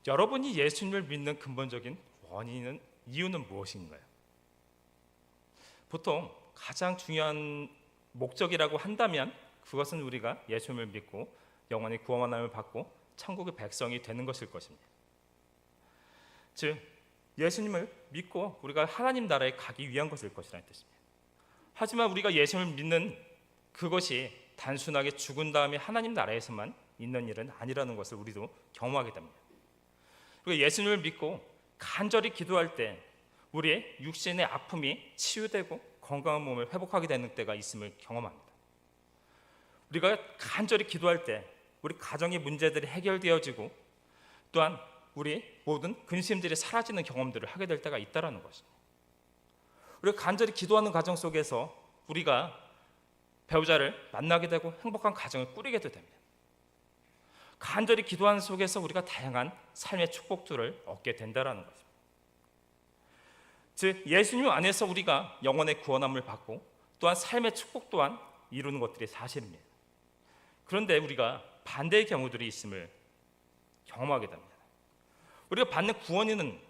여러분이 예수님을 믿는 근본적인 이유는 무엇인가요? 보통 가장 중요한 목적이라고 한다면 그것은 우리가 예수님을 믿고 영원히 구원함을 받고 천국의 백성이 되는 것일 것입니다. 즉 예수님을 믿고 우리가 하나님 나라에 가기 위한 것일 것이라는 뜻입니다. 하지만 우리가 예수님을 믿는 그것이 단순하게 죽은 다음에 하나님 나라에서만 있는 일은 아니라는 것을 우리도 경험하게 됩니다. 그리고 예수님을 믿고 간절히 기도할 때 우리의 육신의 아픔이 치유되고 건강한 몸을 회복하게 되는 때가 있음을 경험합니다. 우리가 간절히 기도할 때 우리 가정의 문제들이 해결되어지고 또한 우리 모든 근심들이 사라지는 경험들을 하게 될 때가 있다는 것입니다. 우리가 간절히 기도하는 과정 속에서 우리가 배우자를 만나게 되고 행복한 가정을 꾸리게도 됩니다. 간절히 기도하는 속에서 우리가 다양한 삶의 축복들을 얻게 된다는 것입니다. 즉 예수님 안에서 우리가 영혼의 구원함을 받고 또한 삶의 축복 또한 이루는 것들이 사실입니다. 그런데 우리가 반대의 경우들이 있음을 경험하게 됩니다. 우리가 받는 구원에는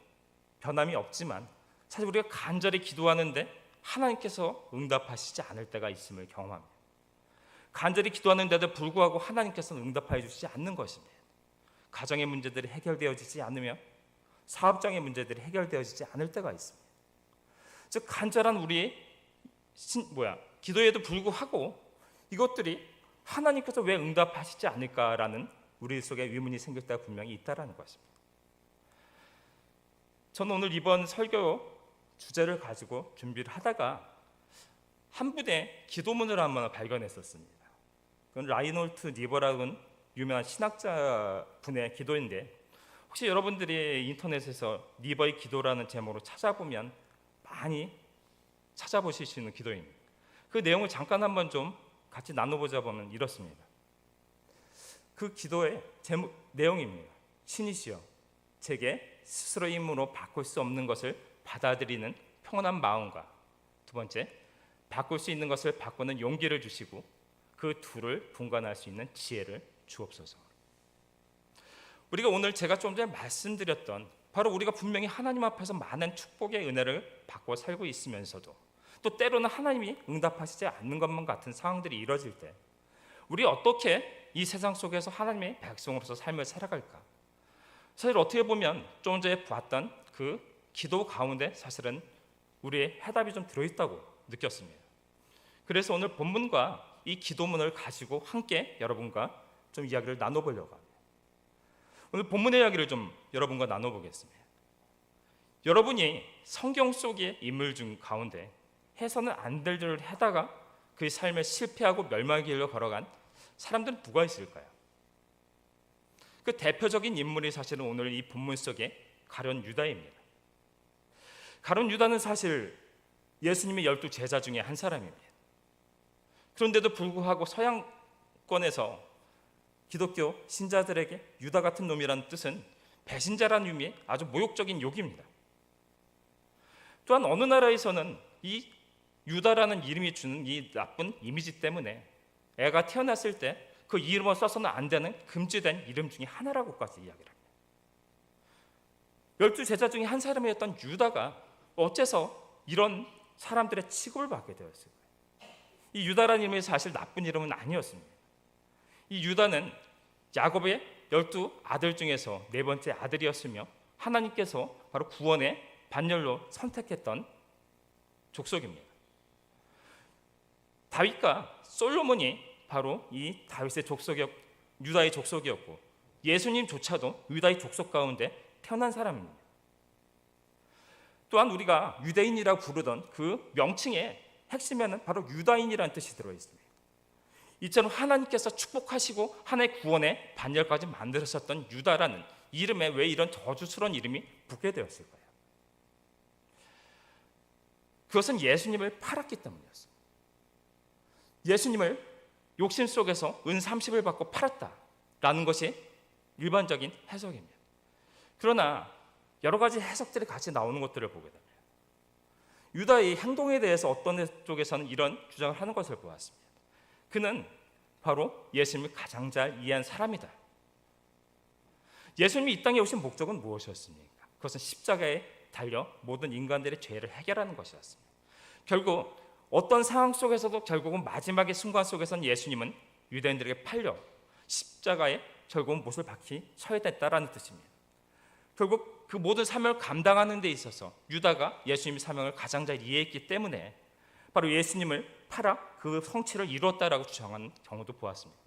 변함이 없지만 사실 우리가 간절히 기도하는데 하나님께서 응답하시지 않을 때가 있음을 경험합니다. 간절히 기도하는데도 불구하고 하나님께서는 응답하여 주시지 않는 것입니다. 가정의 문제들이 해결되어지지 않으며 사업장의 문제들이 해결되어지지 않을 때가 있습니다. 즉 간절한 우리의 기도에도 불구하고 이것들이 하나님께서 왜 응답하시지 않을까라는 우리 속에 의문이 생길 때가 분명히 있다는 것입니다. 저는 오늘 이번 설교 주제를 가지고 준비를 하다가 한 분의 기도문을 한번 발견했었습니다. 그건 라이놀트 니버라는 유명한 신학자 분의 기도인데 혹시 여러분들이 인터넷에서 니버의 기도라는 제목으로 찾아보면 많이 찾아보실 수 있는 기도입니다. 그 내용을 잠깐 한번 좀 같이 나눠보자 보면 이렇습니다. 그 기도의 내용입니다. 신이시여 제게 스스로의 힘으로 바꿀 수 없는 것을 받아들이는 평온한 마음과 두 번째 바꿀 수 있는 것을 바꾸는 용기를 주시고 그 둘을 분간할 수 있는 지혜를 주옵소서. 우리가 오늘 제가 좀 전에 말씀드렸던 바로 우리가 분명히 하나님 앞에서 많은 축복의 은혜를 받고 살고 있으면서도 또 때로는 하나님이 응답하시지 않는 것만 같은 상황들이 이뤄질 때 우리 어떻게 이 세상 속에서 하나님의 백성으로서 삶을 살아갈까? 사실 어떻게 보면 좀 전에 봤던 그 기도 가운데 사실은 우리의 해답이 좀 들어있다고 느꼈습니다. 그래서 오늘 본문과 이 기도문을 가지고 함께 여러분과 좀 이야기를 나눠보려고 합니다. 오늘 본문의 이야기를 좀 여러분과 나눠보겠습니다. 여러분이 성경 속의 인물 중 가운데 해서는 안 될 일을 하다가 그 삶을 실패하고 멸망의 길로 걸어간 사람들은 누가 있을까요? 그 대표적인 인물이 사실은 오늘 이 본문 속에 가룟 유다입니다. 가룟 유다는 사실 예수님의 12 제자 중에 한 사람입니다. 그런데도 불구하고 서양권에서 기독교 신자들에게 유다 같은 놈이라는 뜻은 배신자라는 의미의 아주 모욕적인 욕입니다. 또한 어느 나라에서는 이 유다라는 이름이 주는 이 나쁜 이미지 때문에 애가 태어났을 때 그 이름을 써서는 안 되는 금지된 이름 중에 하나라고까지 이야기를 합니다. 12 제자 중에 한 사람이었던 유다가 어째서 이런 사람들의 취급을 받게 되었을까요? 이 유다라는 이름이 사실 나쁜 이름은 아니었습니다. 이 유다는 야곱의 12 아들 중에서 네 번째 아들이었으며 하나님께서 바로 구원의 반열로 선택했던 족속입니다. 다윗과 솔로몬이 바로 이 다윗의 유다의 족속이었고 예수님조차도 유다의 족속 가운데 태어난 사람입니다. 또한 우리가 유대인이라고 부르던 그 명칭의 핵심에는 바로 유다인이라는 뜻이 들어있습니다. 이처럼 하나님께서 축복하시고 하나님의 구원의 반열까지 만들었었던 유다라는 이름에 왜 이런 저주스러운 이름이 붙게 되었을까요? 그것은 예수님을 팔았기 때문이었습니다. 예수님을 욕심 속에서 은 30을 받고 팔았다라는 것이 일반적인 해석입니다. 그러나 여러 가지 해석들이 같이 나오는 것들을 보게 됩니다. 유다의 행동에 대해서 어떤 쪽에서는 이런 주장을 하는 것을 보았습니다. 그는 바로 예수님을 가장 잘 이해한 사람이다. 예수님이 이 땅에 오신 목적은 무엇이었습니까? 그것은 십자가에 달려 모든 인간들의 죄를 해결하는 것이었습니다. 결국 어떤 상황 속에서도 결국은 마지막의 순간 속에서는 예수님은 유대인들에게 팔려 십자가에 결국은 못을 박히 쳐야 됐다라는 뜻입니다. 결국 그 모든 사명을 감당하는 데 있어서 유다가 예수님의 사명을 가장 잘 이해했기 때문에 바로 예수님을 팔아 그 성취를 이루었다라고 주장하는 경우도 보았습니다.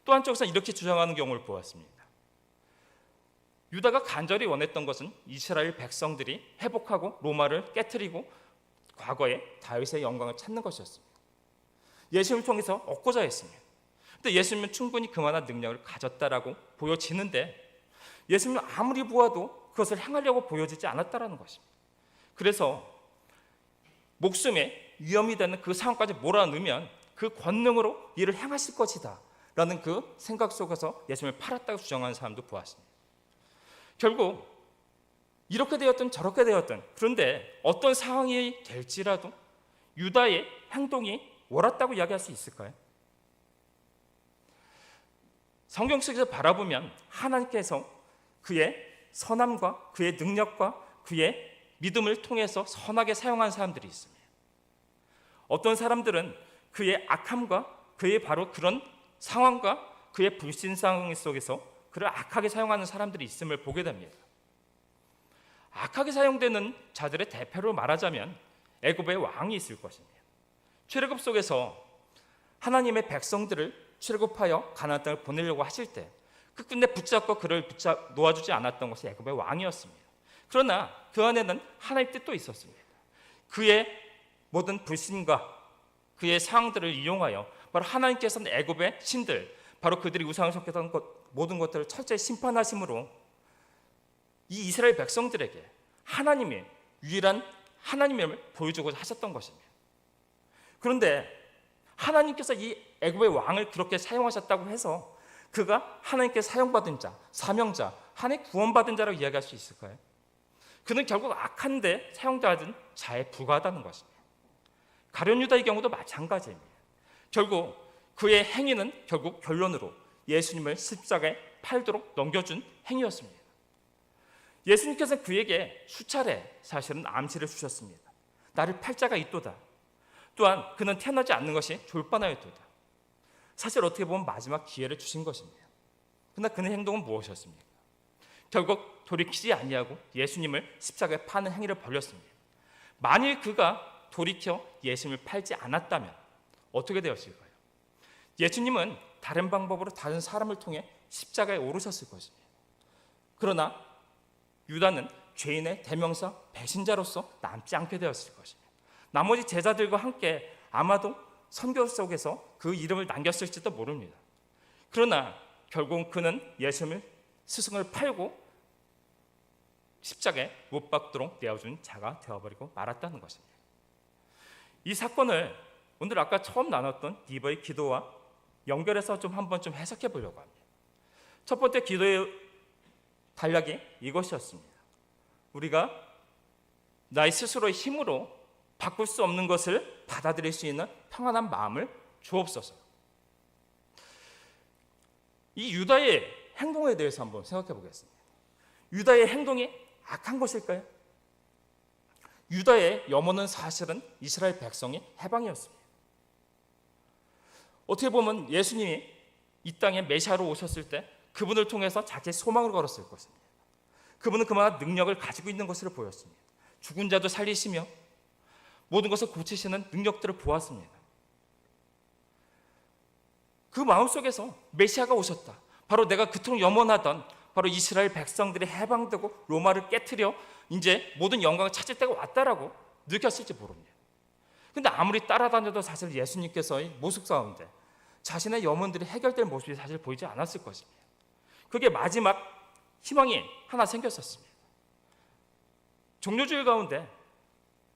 또 한쪽에서는 이렇게 주장하는 경우를 보았습니다. 유다가 간절히 원했던 것은 이스라엘 백성들이 회복하고 로마를 깨트리고 과거의 다윗의 영광을 찾는 것이었습니다. 예수님을 통해서 얻고자 했습니다. 근데 예수님은 충분히 그만한 능력을 가졌다라고 보여지는데 예수님은 아무리 보아도 그것을 행하려고 보여지지 않았다라는 것입니다. 그래서 목숨에 위험이 되는 그 상황까지 몰아넣으면 그 권능으로 이를 행하실 것이다 라는 그 생각 속에서 예수님을 팔았다고 주장하는 사람도 보았습니다. 결국 이렇게 되었든 저렇게 되었든 그런데 어떤 상황이 될지라도 유다의 행동이 옳았다고 이야기할 수 있을까요? 성경 속에서 바라보면 하나님께서 그의 선함과 그의 능력과 그의 믿음을 통해서 선하게 사용한 사람들이 있습니다. 어떤 사람들은 그의 악함과 그의 바로 그런 상황과 그의 불신상 속에서 그를 악하게 사용하는 사람들이 있음을 보게 됩니다. 악하게 사용되는 자들의 대표로 말하자면 애굽의 왕이 있을 것입니다. 출애굽 속에서 하나님의 백성들을 출애굽하여 가나안 땅을 보내려고 하실 때 그 끝내 붙잡고 그를 놓아주지 않았던 것이 애굽의 왕이었습니다. 그러나 그 안에는 하나님의 뜻도 있었습니다. 그의 모든 불신과 그의 상황들을 이용하여 바로 하나님께서는 애굽의 신들, 바로 그들이 우상을 섬겼던 모든 것들을 철저히 심판하심으로 이 이스라엘 백성들에게 하나님의 유일한 하나님임을 보여주고자 하셨던 것입니다. 그런데 하나님께서 이 애굽의 왕을 그렇게 사용하셨다고 해서 그가 하나님께 사용받은 자, 사명자, 하나님 구원받은 자라고 이야기할 수 있을까요? 그는 결국 악한데 사용받은 자에 불과하다는 것입니다. 가룟 유다의 경우도 마찬가지입니다. 결국 그의 행위는 결국 결론으로 예수님을 십자가에 팔도록 넘겨준 행위였습니다. 예수님께서는 그에게 수차례 사실은 암시를 주셨습니다. 나를 팔 자가 있도다. 또한 그는 태어나지 않는 것이 졸빠나였도다. 사실 어떻게 보면 마지막 기회를 주신 것입니다. 그러나 그의 행동은 무엇이었습니까? 결국 돌이키지 아니하고 예수님을 십자가에 파는 행위를 벌였습니다. 만일 그가 돌이켜 예수님을 팔지 않았다면 어떻게 되었을까요? 예수님은 다른 방법으로 다른 사람을 통해 십자가에 오르셨을 것입니다. 그러나 유다는 죄인의 대명사 배신자로서 남지 않게 되었을 것입니다. 나머지 제자들과 함께 아마도 선교 속에서 그 이름을 남겼을지도 모릅니다. 그러나 결국 그는 예수님을 스승을 팔고 십자가에 못 박도록 내어준 자가 되어버리고 말았다는 것입니다. 이 사건을 오늘 아까 처음 나눴던 디버의 기도와 연결해서 한번 해석해 보려고 합니다. 첫 번째 기도의 단락이 이것이었습니다. 우리가 나의 스스로의 힘으로 바꿀 수 없는 것을 받아들일 수 있는 평안한 마음을 주옵소서. 이 유다의 행동에 대해서 한번 생각해 보겠습니다. 유다의 행동이 악한 것일까요? 유다의 염원은 사실은 이스라엘 백성의 해방이었습니다. 어떻게 보면 예수님이 이 땅에 메시아로 오셨을 때 그분을 통해서 자기의 소망을 걸었을 것입니다. 그분은 그만한 능력을 가지고 있는 것을 보였습니다. 죽은 자도 살리시며 모든 것을 고치시는 능력들을 보았습니다. 그 마음속에서 메시아가 오셨다. 바로 내가 그토록 염원하던 바로 이스라엘 백성들이 해방되고 로마를 깨트려 이제 모든 영광을 찾을 때가 왔다라고 느꼈을지 모릅니다. 근데 아무리 따라다녀도 사실 예수님께서의 모습 가운데 자신의 염원들이 해결될 모습이 사실 보이지 않았을 것입니다. 그게 마지막 희망이 하나 생겼었습니다. 종료주일 가운데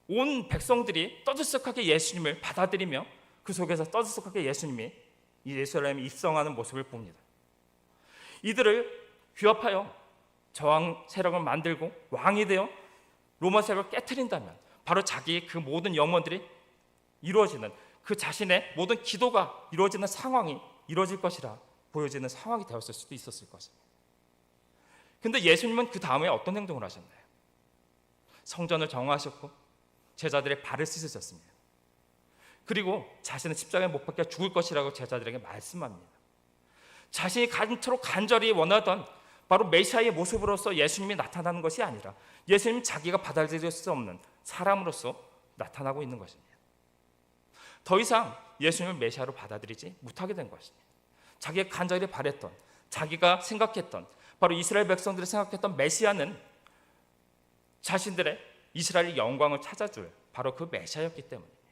온 백성들이 떠들썩하게 예수님을 받아들이며 그 속에서 떠들썩하게 예수님이 이 예루살렘에 입성하는 모습을 봅니다. 이들을 규합하여 저항 세력을 만들고 왕이 되어 로마 세력을 깨트린다면 바로 자기의 그 모든 염원들이 이루어지는 그 자신의 모든 기도가 이루어지는 상황이 이루어질 것이라 보여지는 상황이 되었을 수도 있었을 것입니다. 근데 예수님은 그 다음에 어떤 행동을 하셨나요? 성전을 정화하셨고 제자들의 발을 씻으셨습니다. 그리고 자신은 십자가에 못 박혀 죽을 것이라고 제자들에게 말씀합니다. 자신이 간처록 간절히 원하던 바로 메시아의 모습으로서 예수님이 나타나는 것이 아니라 예수님 자기가 받아들일 수 없는 사람으로서 나타나고 있는 것입니다. 더 이상 예수님을 메시아로 받아들이지 못하게 된 것입니다. 자기가 간절히 바랬던, 자기가 생각했던, 바로 이스라엘 백성들이 생각했던 메시아는 자신들의 이스라엘의 영광을 찾아줄 바로 그 메시아였기 때문입니다.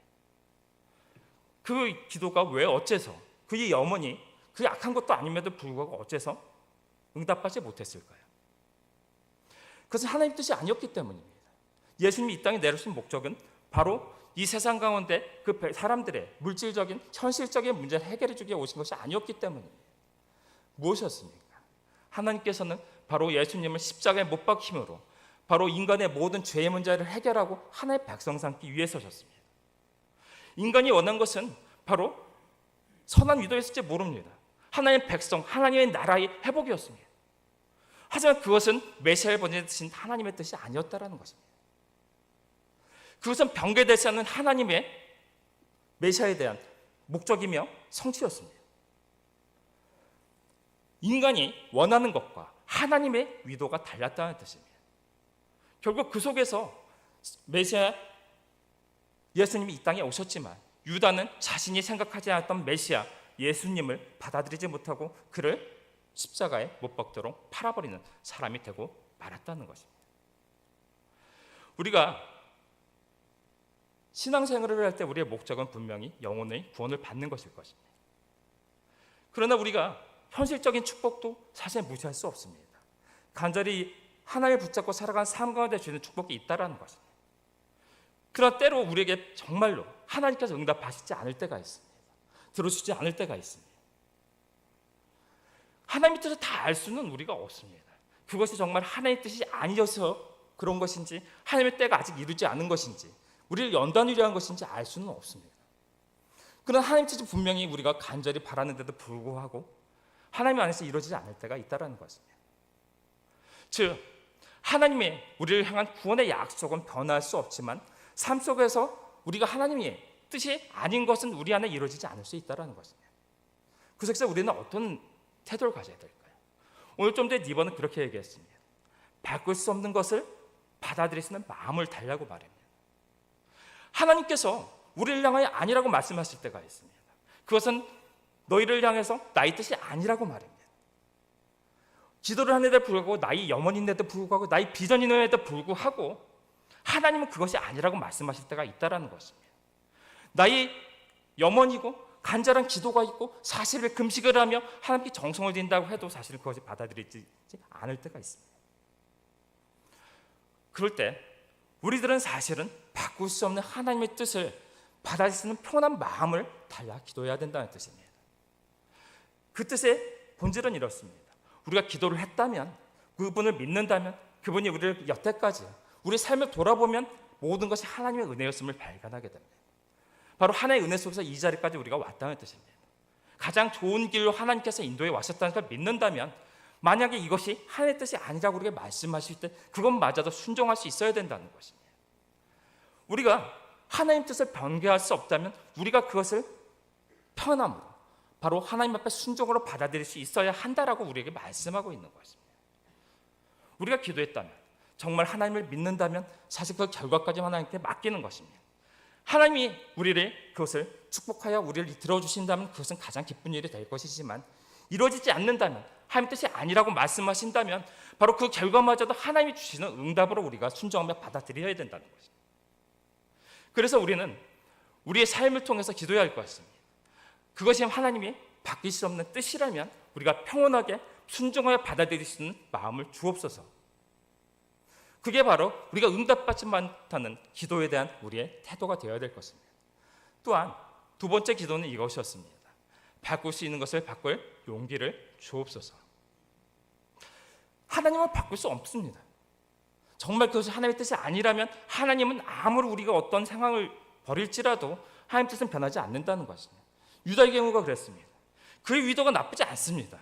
그 기도가 왜 어째서 그의 염원이 그 약한 것도 아님에도 불구하고 어째서 응답받지 못했을까요? 그것은 하나님 뜻이 아니었기 때문입니다. 예수님이 이 땅에 내려오신 목적은 바로 이 세상 가운데 그 사람들의 물질적인 현실적인 문제를 해결해 주기 위해 오신 것이 아니었기 때문입니다. 무엇이었습니까? 하나님께서는 바로 예수님을 십자가에 못 박힘으로 바로 인간의 모든 죄의 문제를 해결하고 하나의 백성 삼기 위해서셨습니다. 인간이 원한 것은 바로 선한 위도였을지 모릅니다. 하나님의 백성, 하나님의 나라의 회복이었습니다. 하지만 그것은 메시아를 보내신 하나님의 뜻이 아니었다라는 것입니다. 그것은 병괴되지 하나님의 메시아에 대한 목적이며 성취였습니다. 인간이 원하는 것과 하나님의 위도가 달랐다는 뜻입니다. 결국 그 속에서 메시아 예수님이 이 땅에 오셨지만 유다는 자신이 생각하지 않았던 메시아 예수님을 받아들이지 못하고 그를 십자가에 못 박도록 팔아버리는 사람이 되고 말았다는 것입니다. 우리가 신앙생활을 할 때 우리의 목적은 분명히 영혼의 구원을 받는 것일 것입니다. 그러나 우리가 현실적인 축복도 사실 무시할 수 없습니다. 간절히 하나님을 붙잡고 살아가는 삶 가운데 주는 축복이 있다는 것입니다. 그러나 때로 우리에게 정말로 하나님께서 응답하시지 않을 때가 있습니다. 들어주지 않을 때가 있습니다. 하나님의 뜻을 다 알 수는 우리가 없습니다. 그것이 정말 하나님의 뜻이 아니어서 그런 것인지 하나님의 때가 아직 이루지 않은 것인지 우리를 연단하려 한 것인지 알 수는 없습니다. 그러나 하나님의 뜻이 분명히 우리가 간절히 바라는데도 불구하고 하나님 안에서 이루어지지 않을 때가 있다는 것입니다. 즉 하나님의 우리를 향한 구원의 약속은 변할 수 없지만 삶 속에서 우리가 하나님의 뜻이 아닌 것은 우리 안에 이루어지지 않을 수 있다는 것입니다. 그 속에서 우리는 어떤 태도를 가져야 될까요? 오늘 좀 전에 니버는 그렇게 얘기했습니다. 바꿀 수 없는 것을 받아들일 수 있는 마음을 달라고 말합니다. 하나님께서 우리를 향하여 아니라고 말씀하실 때가 있습니다. 그것은 너희를 향해서 나의 뜻이 아니라고 말합니다. 기도를 하는데도 불구하고 나의 염원인데도 불구하고 나의 비전인데도 불구하고 하나님은 그것이 아니라고 말씀하실 때가 있다는 것입니다. 나의 염원이고 간절한 기도가 있고 사실을 금식을 하며 하나님께 정성을 드린다고 해도 사실 그것이 받아들이지 않을 때가 있습니다. 그럴 때 우리들은 사실은 바꿀 수 없는 하나님의 뜻을 받아들일 수 있는 편한 마음을 달라 기도해야 된다는 뜻입니다. 그 뜻의 본질은 이렇습니다. 우리가 기도를 했다면, 그분을 믿는다면, 그분이 우리를 여태까지 우리 삶을 돌아보면 모든 것이 하나님의 은혜였음을 발견하게 됩니다. 바로 하나님의 은혜 속에서 이 자리까지 우리가 왔다는 뜻입니다. 가장 좋은 길로 하나님께서 인도해 왔었다는 걸 믿는다면 만약에 이것이 하나님의 뜻이 아니라고 우리에게 말씀하실 때 그것마저도 순종할 수 있어야 된다는 것입니다. 우리가 하나님 뜻을 변개할 수 없다면 우리가 그것을 편함으로 바로 하나님 앞에 순종으로 받아들일 수 있어야 한다라고 우리에게 말씀하고 있는 것입니다. 우리가 기도했다면 정말 하나님을 믿는다면 사실 그 결과까지 하나님께 맡기는 것입니다. 하나님이 우리를 그것을 축복하여 우리를 들어주신다면 그것은 가장 기쁜 일이 될 것이지만 이루어지지 않는다면 하나님 뜻이 아니라고 말씀하신다면 바로 그 결과마저도 하나님이 주시는 응답으로 우리가 순종하며 받아들여야 된다는 것입니다. 그래서 우리는 우리의 삶을 통해서 기도해야 할 것입니다. 그것이 하나님이 바뀔 수 없는 뜻이라면 우리가 평온하게 순종하여 받아들일 수 있는 마음을 주옵소서. 그게 바로 우리가 응답받지 못하는 기도에 대한 우리의 태도가 되어야 될 것입니다. 또한 두 번째 기도는 이것이었습니다. 바꿀 수 있는 것을 바꿀 용기를 주옵소서. 하나님은 바꿀 수 없습니다. 정말 그것이 하나님의 뜻이 아니라면 하나님은 아무리 우리가 어떤 상황을 벌일지라도 하나님의 뜻은 변하지 않는다는 것입니다. 유다의 경우가 그랬습니다. 그의 의도가 나쁘지 않습니다.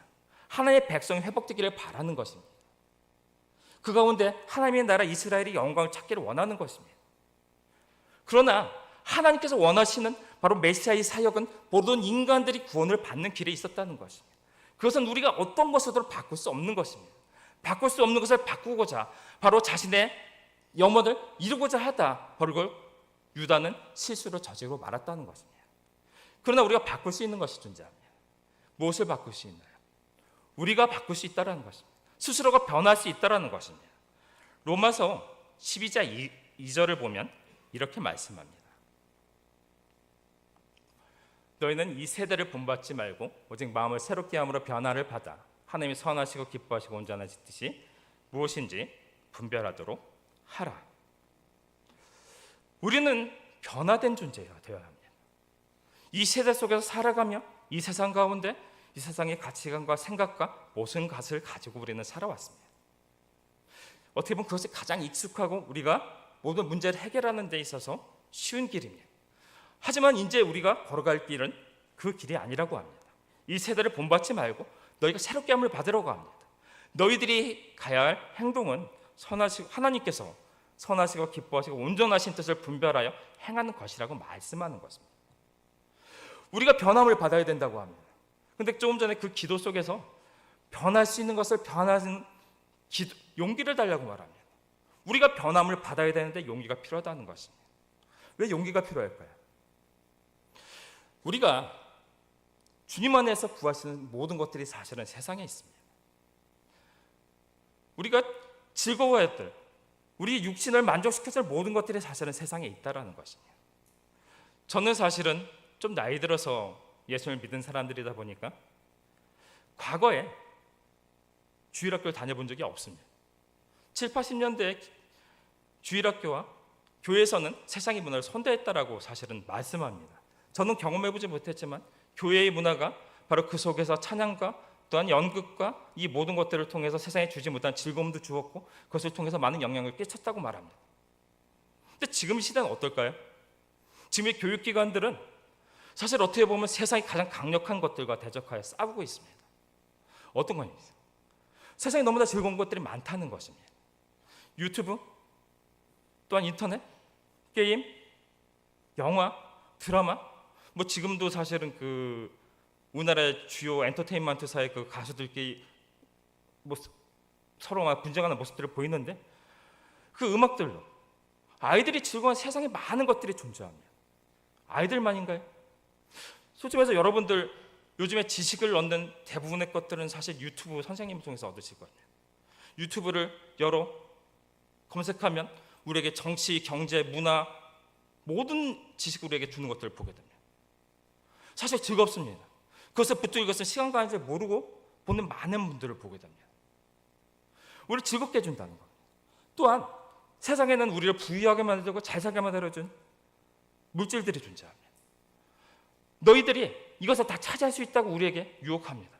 하나님의 백성이 회복되기를 바라는 것입니다. 그 가운데 하나님의 나라 이스라엘의 영광을 찾기를 원하는 것입니다. 그러나 하나님께서 원하시는 바로 메시아의 사역은 모든 인간들이 구원을 받는 길에 있었다는 것입니다. 그것은 우리가 어떤 것으로도 바꿀 수 없는 것입니다. 바꿀 수 없는 것을 바꾸고자 바로 자신의 염원을 이루고자 하다 바로 그걸 유다는 실수로 저지르고 말았다는 것입니다. 그러나 우리가 바꿀 수 있는 것이 존재합니다. 무엇을 바꿀 수 있나요? 우리가 바꿀 수 있다는 것입니다. 스스로가 변할 수 있다는 것입니다. 로마서 12장 2절을 보면 이렇게 말씀합니다. 너희는 이 세대를 본받지 말고 오직 마음을 새롭게 함으로 변화를 받아 하나님이 선하시고 기뻐하시고 온전하신 뜻이 무엇인지 분별하도록 하라. 우리는 변화된 존재가 되어야 합니다. 이 세대 속에서 살아가며 이 세상 가운데 이 세상의 가치관과 생각과 모든 것을 가지고 우리는 살아왔습니다. 어떻게 보면 그것이 가장 익숙하고 우리가 모든 문제를 해결하는 데 있어서 쉬운 길입니다. 하지만 이제 우리가 걸어갈 길은 그 길이 아니라고 합니다. 이 세대를 본받지 말고 너희가 새롭게 함을 받으라고 합니다. 너희들이 가야 할 행동은 하나님께서 선하시고 기뻐하시고 온전하신 뜻을 분별하여 행하는 것이라고 말씀하는 것입니다. 우리가 변함을 받아야 된다고 합니다. 그런데 조금 전에 그 기도 속에서 변할 수 있는 것을 변하는 용기를 달라고 말합니다. 우리가 변함을 받아야 되는데 용기가 필요하다는 것입니다. 왜 용기가 필요할까요? 우리가 주님 안에서 구하시는 모든 것들이 사실은 세상에 있습니다. 우리가 즐거워해야 될 우리 육신을 만족시켜줄 모든 것들이 사실은 세상에 있다는 것입니다. 저는 사실은 좀 나이 들어서 예수를 믿은 사람들이다 보니까 과거에 주일학교를 다녀본 적이 없습니다. 7, 80년대에 주일학교와 교회에서는 세상의 문화를 선대했다라고 사실은 말씀합니다. 저는 경험해보지 못했지만 교회의 문화가 바로 그 속에서 찬양과 또한 연극과 이 모든 것들을 통해서 세상에 주지 못한 즐거움도 주었고 그것을 통해서 많은 영향을 끼쳤다고 말합니다. 근데 지금 시대는 어떨까요? 지금의 교육기관들은 사실 어떻게 보면 세상의 가장 강력한 것들과 대적하여 싸우고 있습니다. 어떤 것입니까? 세상에 너무나 즐거운 것들이 많다는 것입니다. 유튜브, 또한 인터넷, 게임, 영화, 드라마, 뭐 지금도 사실은 그 우리나라의 주요 엔터테인먼트사의 그 가수들끼리 뭐 서로 막 분쟁하는 모습들을 보이는데 그 음악들로 아이들이 즐거운 세상에 많은 것들이 존재합니다. 아이들만인가요? 솔직히 말해서 여러분들 요즘에 지식을 얻는 대부분의 것들은 사실 유튜브 선생님을 통해서 얻으실 거예요. 유튜브를 열어 검색하면 우리에게 정치, 경제, 문화 모든 지식을 우리에게 주는 것들을 보게 됩니다. 사실 즐겁습니다. 그것을 붙들고 있으면 시간 가는 줄 모르고 보는 많은 분들을 보게 됩니다. 우리를 즐겁게 해준다는 것. 또한 세상에는 우리를 부유하게 만들고 잘 살게 만들어준 물질들이 존재합니다. 너희들이 이것을 다 차지할 수 있다고 우리에게 유혹합니다.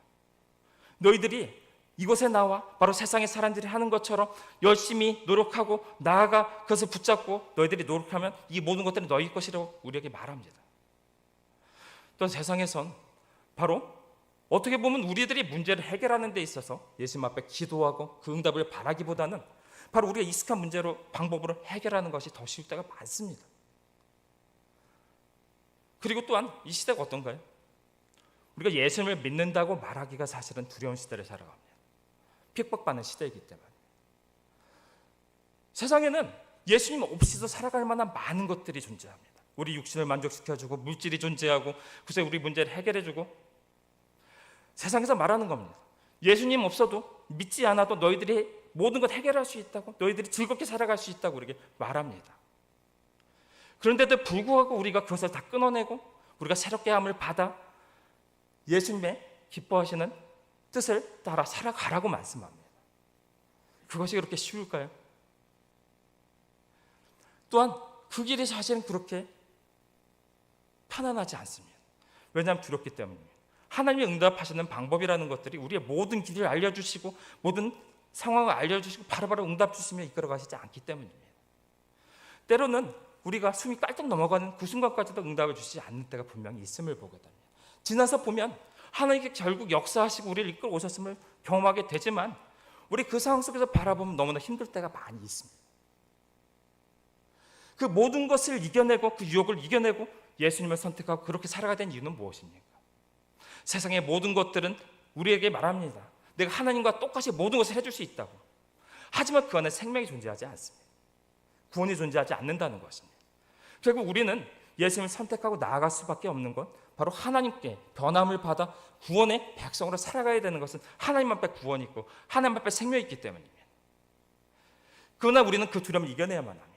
너희들이 이곳에 나와 바로 세상의 사람들이 하는 것처럼 열심히 노력하고 나아가 그것을 붙잡고 너희들이 노력하면 이 모든 것들은 너희 것이라고 우리에게 말합니다. 또 세상에선 바로 어떻게 보면 우리들이 문제를 해결하는 데 있어서 예수님 앞에 기도하고 그 응답을 바라기보다는 바로 우리가 익숙한 문제로 방법으로 해결하는 것이 더 쉬울 때가 많습니다. 그리고 또한 이 시대가 어떤가요? 우리가 예수님을 믿는다고 말하기가 사실은 두려운 시대를 살아갑니다. 핍박받는 시대이기 때문에. 세상에는 예수님 없이도 살아갈 만한 많은 것들이 존재합니다. 우리 육신을 만족시켜주고 물질이 존재하고 그래서 우리 문제를 해결해주고 세상에서 말하는 겁니다. 예수님 없어도 믿지 않아도 너희들이 모든 것 해결할 수 있다고 너희들이 즐겁게 살아갈 수 있다고 우리에게 말합니다. 그런데도 불구하고 우리가 그것을 다 끊어내고 우리가 새롭게 함을 받아 예수님의 기뻐하시는 뜻을 따라 살아가라고 말씀합니다. 그것이 그렇게 쉬울까요? 또한 그 길이 사실은 그렇게 편안하지 않습니다. 왜냐하면 두렵기 때문입니다. 하나님이 응답하시는 방법이라는 것들이 우리의 모든 길을 알려주시고 모든 상황을 알려주시고 바로바로 응답 주시며 이끌어가시지 않기 때문입니다. 때로는 우리가 숨이 깔짝 넘어가는 그 순간까지도 응답을 주시지 않는 때가 분명히 있음을 보게 됩니다. 지나서 보면 하나님께 결국 역사하시고 우리를 이끌어 오셨음을 경험하게 되지만 우리 그 상황 속에서 바라보면 너무나 힘들 때가 많이 있습니다. 그 모든 것을 이겨내고 그 유혹을 이겨내고 예수님을 선택하고 그렇게 살아가야 되는 이유는 무엇입니까? 세상의 모든 것들은 우리에게 말합니다. 내가 하나님과 똑같이 모든 것을 해줄 수 있다고. 하지만 그 안에 생명이 존재하지 않습니다. 구원이 존재하지 않는다는 것입니다. 결국 우리는 예수님을 선택하고 나아갈 수밖에 없는 건 바로 하나님께 변함을 받아 구원의 백성으로 살아가야 되는 것은 하나님 앞에 구원이 있고 하나님 앞에 생명이 있기 때문입니다. 그러나 우리는 그 두려움을 이겨내야만 합니다.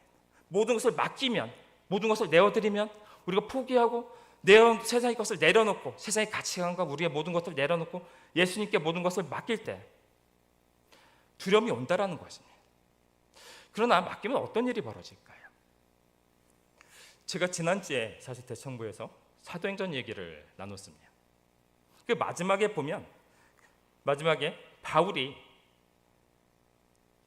모든 것을 맡기면, 모든 것을 내어드리면 우리가 포기하고 세상의 것을 내려놓고 세상의 가치관과 우리의 모든 것을 내려놓고 예수님께 모든 것을 맡길 때 두려움이 온다라는 것입니다. 그러나 맡기면 어떤 일이 벌어질까요? 제가 지난주에 사실 대청부에서 사도행전 얘기를 나눴습니다. 그 마지막에 보면 바울이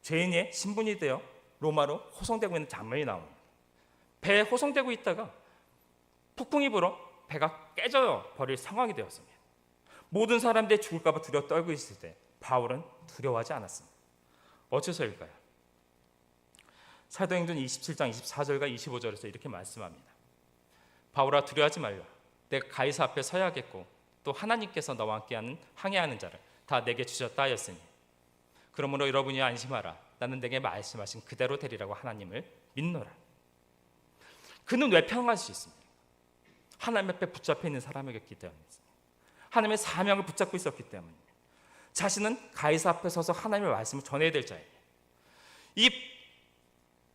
죄인의 신분이 되어 로마로 호송되고 있는 장면이 나옵니다. 배에 호송되고 있다가 폭풍이 불어 배가 깨져 버릴 상황이 되었습니다. 모든 사람들이 죽을까 봐 두려워 떨고 있을 때 바울은 두려워하지 않았습니다. 어째서일까요? 사도행전 27장 24절과 25절에서 이렇게 말씀합니다. 바울아 두려워하지 말라. 내가 가이사 앞에 서야겠고 또 하나님께서 너와 함께하는 항해하는 자를 다 내게 주셨다 하였으니 그러므로 여러분이 안심하라. 나는 내게 말씀하신 그대로 되리라고 하나님을 믿노라. 그는 왜 평안할 수 있습니까? 하나님 앞에 붙잡혀 있는 사람이었기 때문입니다. 하나님의 사명을 붙잡고 있었기 때문입니다. 자신은 가이사 앞에 서서 하나님의 말씀을 전해야 될 자예요. 이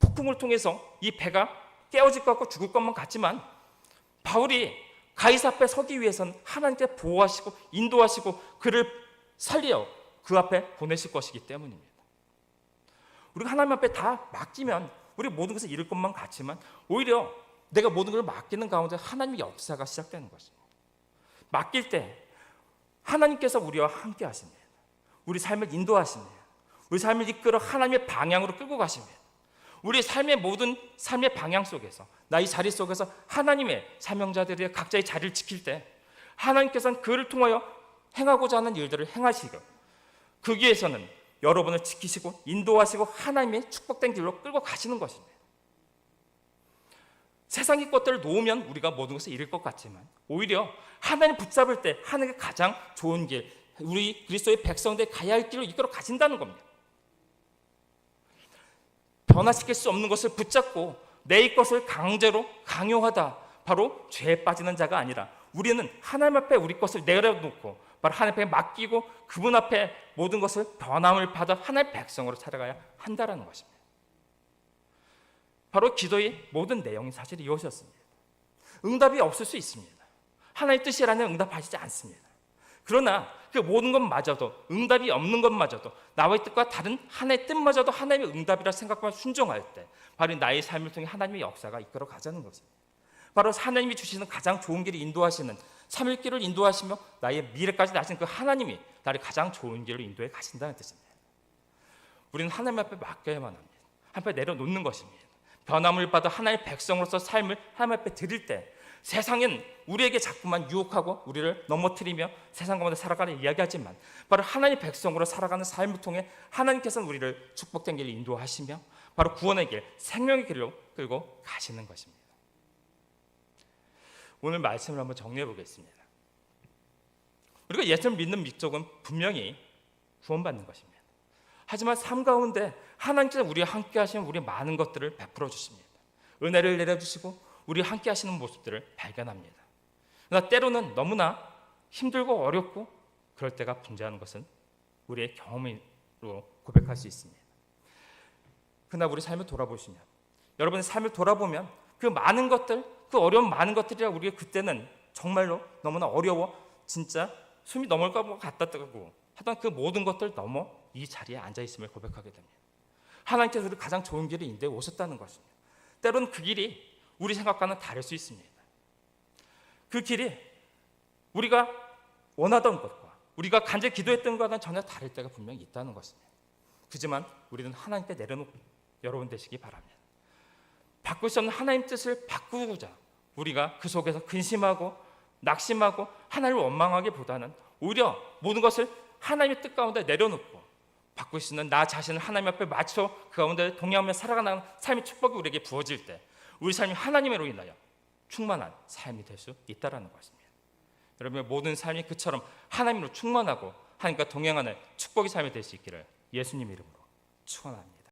폭풍을 통해서 이 배가 깨어질 것 같고 죽을 것만 같지만 바울이 가이사 앞에 서기 위해서는 하나님께 보호하시고 인도하시고 그를 살려 그 앞에 보내실 것이기 때문입니다. 우리가 하나님 앞에 다 맡기면 우리 모든 것을 잃을 것만 같지만 오히려 내가 모든 걸 맡기는 가운데 하나님의 역사가 시작되는 것입니다. 맡길 때 하나님께서 우리와 함께 하십니다. 우리 삶을 인도하십니다. 우리 삶을 이끌어 하나님의 방향으로 끌고 가십니다. 우리 삶의 모든 삶의 방향 속에서 나의 자리 속에서 하나님의 사명자들이 각자의 자리를 지킬 때 하나님께서는 그를 통하여 행하고자 하는 일들을 행하시고 그 위에서는 여러분을 지키시고 인도하시고 하나님의 축복된 길로 끌고 가시는 것입니다. 세상의 것들을 놓으면 우리가 모든 것을 잃을 것 같지만 오히려 하나님 붙잡을 때 하나님의 가장 좋은 길, 우리 그리스도의 백성들이 가야 할 길로 이끌어 가신다는 겁니다. 변화시킬 수 없는 것을 붙잡고 내 것을 강제로 강요하다 바로 죄에 빠지는 자가 아니라 우리는 하나님 앞에 우리 것을 내려놓고 바로 하나님 앞에 맡기고 그분 앞에 모든 것을 변함을 받아 하나님의 백성으로 살아가야 한다는 것입니다. 바로 기도의 모든 내용이 사실 이것이었습니다. 응답이 없을 수 있습니다. 하나님의 뜻이라는 응답하시지 않습니다. 그러나 그 모든 것마저도 응답이 없는 것마저도 나의 뜻과 다른 하나님의 뜻마저도 하나님의 응답이라 생각하며 순종할 때 바로 나의 삶을 통해 하나님의 역사가 이끌어 가자는 것입니다. 바로 하나님이 주시는 가장 좋은 길을 인도하시는 3일길을 인도하시며 나의 미래까지 나신 그 하나님이 나를 가장 좋은 길로 인도해 가신다는 뜻입니다. 우리는 하나님 앞에 맡겨야만 합니다. 하나님 앞에 내려놓는 것입니다. 변함을 받아 하나님의 백성으로서 삶을 하나님 앞에 드릴 때 세상은 우리에게 자꾸만 유혹하고 우리를 넘어뜨리며 세상 가운데 살아가는 이야기하지만 바로 하나님의 백성으로 살아가는 삶을 통해 하나님께서는 우리를 축복된 길을 인도하시며 바로 구원의 길, 생명의 길로 끌고 가시는 것입니다. 오늘 말씀을 한번 정리해 보겠습니다. 우리가 예수를 믿는 민족은 분명히 구원받는 것입니다. 하지만 삶 가운데 하나님께서 우리와 함께 하시면 우리의 많은 것들을 베풀어 주십니다. 은혜를 내려주시고 우리와 함께 하시는 모습들을 발견합니다. 그러나 때로는 너무나 힘들고 어렵고 그럴 때가 분주하는 것은 우리의 경험으로 고백할 수 있습니다. 그러나 우리 삶을 돌아보시면 여러분의 삶을 돌아보면 그 많은 것들, 그 어려운 많은 것들이라 우리가 그때는 정말로 너무나 어려워 진짜 숨이 넘어갈 것 같았다고 하던 그 모든 것들 넘어 이 자리에 앉아있음을 고백하게 됩니다. 하나님께서 우리 가장 좋은 길을 인도해 오셨다는 것입니다. 때로는 그 길이 우리 생각과는 다를 수 있습니다. 그 길이 우리가 원하던 것과 우리가 간절히 기도했던 것과는 전혀 다를 때가 분명히 있다는 것입니다. 그지만 우리는 하나님께 내려놓고 여러분 되시기 바랍니다. 바꿀 수 없는 하나님 뜻을 바꾸고자 우리가 그 속에서 근심하고 낙심하고 하나님을 원망하기보다는 오히려 모든 것을 하나님의 뜻 가운데 내려놓고 바꿀 수 있는 나 자신을 하나님 앞에 맞춰 그 가운데 동행하며 살아가는 삶의 축복이 우리에게 부어질 때 우리 삶이 하나님으로 인하여 충만한 삶이 될 수 있다는 것입니다. 여러분의 모든 삶이 그처럼 하나님으로 충만하고 하나님과 동행하는 축복의 삶이 될 수 있기를 예수님 이름으로 축원합니다.